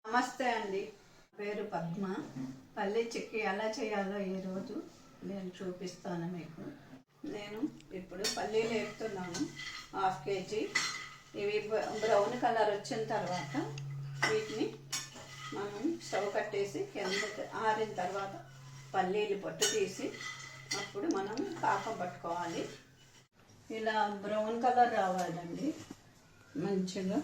నమస్తే అండి, పేరు పద్మ. పల్లి చిక్కీ ఎలా చేయాలో ఈరోజు నేను చూపిస్తాను మీకు. నేను ఇప్పుడు పల్లీలు వేస్తున్నాను, 1/2 kg. ఇవి బ్రౌన్ కలర్ వచ్చిన తర్వాత వీటిని మనం స్టవ్ కట్టేసి కింద ఆరిన తర్వాత పల్లీలు పొట్టు తీసి అప్పుడు మనం పాకం పట్టుకోవాలి. ఇలా బ్రౌన్ కలర్ రావాలండి మంచిగా.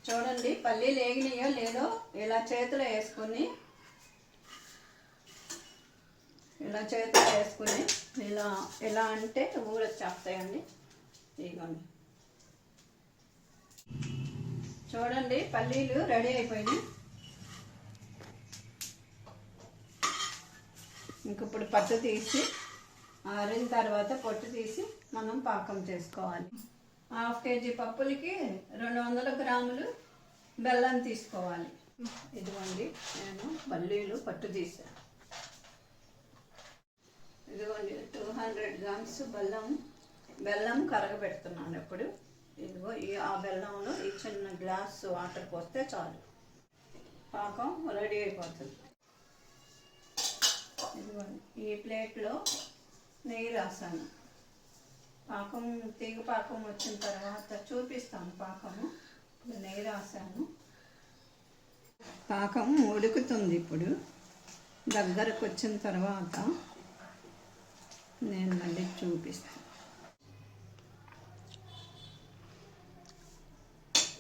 చూడండి పల్లీలు వేగినాయో లేదో ఇలా చేతిలో వేసుకొని ఇలా అంటే ఊరొచ్చేస్తాయండి. ఇదిగోండి చూడండి పల్లీలు రెడీ అయిపోయినాయి. ఇప్పుడు పట్టు తీసి ఆరిన తర్వాత పొట్టు తీసి మనం పాకం చేసుకోవాలి. 1/2 kg పప్పులకి 200 గ్రాములు బెల్లం తీసుకోవాలి. ఇదిగోండి నేను పల్లీలు పట్టు తీసాను. ఇదిగోండి 200 గ్రామ్స్ బెల్లం కరగబెడుతున్నాను. ఇప్పుడు ఇదిగో ఆ బెల్లంలో ఈ చిన్న గ్లాస్ వాటర్ పోస్తే చాలు, పాకం రెడీ అయిపోతుంది. ఇదిగోండి ఈ ప్లేట్లో నెయ్యి రాసాను. తీగ పాకం వచ్చిన తర్వాత చూపిస్తాను పాకము. నెయ్యి రాసాను. పాకం ఉడుకుతుంది. ఇప్పుడు దగ్గరకు వచ్చిన తర్వాత నేను మళ్ళీ చూపిస్తాను.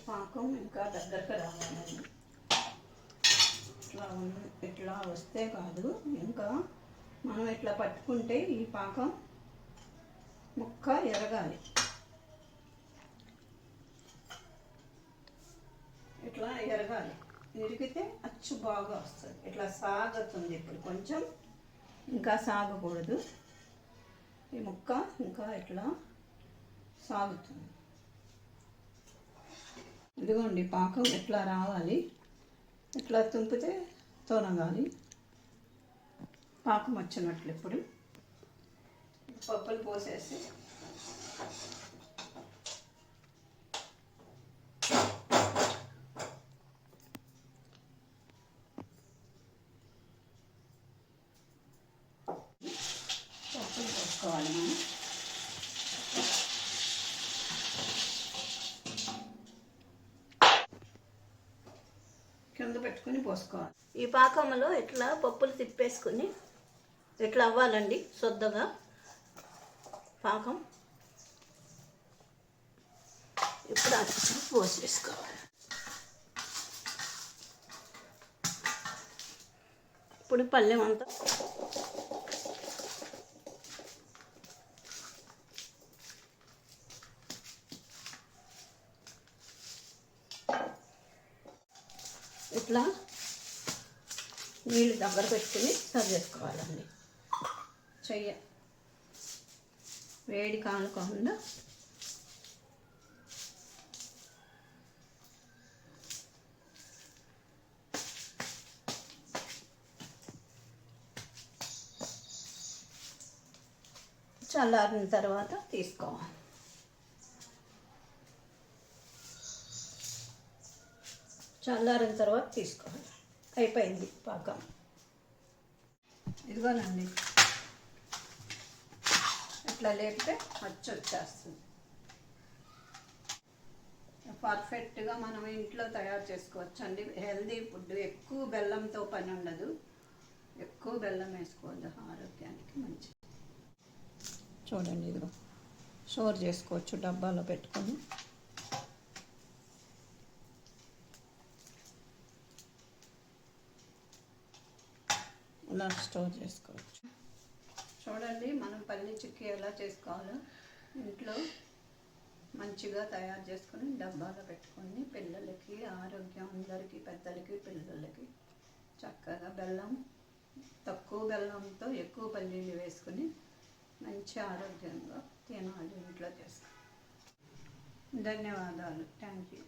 పాకం ఇంకా దగ్గరకు రావాలండి. ఇట్లా వస్తే కాదు, ఇంకా మనం ఇట్లా పట్టుకుంటే ఈ పాకం ముక్క ఎరగాలి. ఇట్లా ఎరగాలి, ఎరిగితే అచ్చు బాగా వస్తుంది. ఇట్లా సాగుతుంది. ఇప్పుడు కొంచెం ఇంకా సాగకూడదు, ఈ ముక్క ఇంకా ఇట్లా సాగుతుంది. ఇదిగోండి పాకం ఇట్లా రావాలి. ఇట్లా తుంపితే తొనగాలి, పాకం వచ్చినట్లు. ఇప్పుడు పప్పులు పోసేసి పప్పులు పోసుకోవాలి. మనం కింద పెట్టుకుని పోసుకోవాలి. ఈ పాకంలో ఇట్లా పప్పులు తిప్పేసుకుని ఇట్లా అవ్వాలండి శుద్ధగా పాకం. ఇప్పుడు అట్లా పోసేసుకోవాలి. ఇప్పుడు పళ్ళెం అంతా ఇట్లా నీళ్ళు దగ్గర పెట్టుకుని సర్వ్ చేసుకోవాలండి. వేడి కానుకోకుండా చల్లారిన తర్వాత తీసుకోవాలి. అయిపోయింది పాకం. ఇదిగోనండి ఇట్లా లేపితే వచ్చేస్తుంది. పర్ఫెక్ట్గా మనం ఇంట్లో తయారు చేసుకోవచ్చు అండి. హెల్దీ ఫుడ్, ఎక్కువ బెల్లంతో పని ఉండదు. ఎక్కువ బెల్లం వేసుకోవద్దు, ఆరోగ్యానికి మంచిది. చూడండి ఇదిగో స్టోర్ చేసుకోవచ్చు డబ్బాలో పెట్టుకొని. ఇలా స్టోర్ చేసుకోవచ్చు. చూడండి మనం పల్లి చిక్కీ ఎలా చేసుకోవాలో ఇంట్లో మంచిగా తయారు చేసుకొని డబ్బాలో పెట్టుకొని పిల్లలకి ఆరోగ్యం, అందరికీ పెద్దలకి పిల్లలకి చక్కగా తక్కువ బెల్లంతో ఎక్కువ పల్లీలు వేసుకొని మంచి ఆరోగ్యంగా తినాలి ఇంట్లో చేసుకొని. ధన్యవాదాలు. Thank you.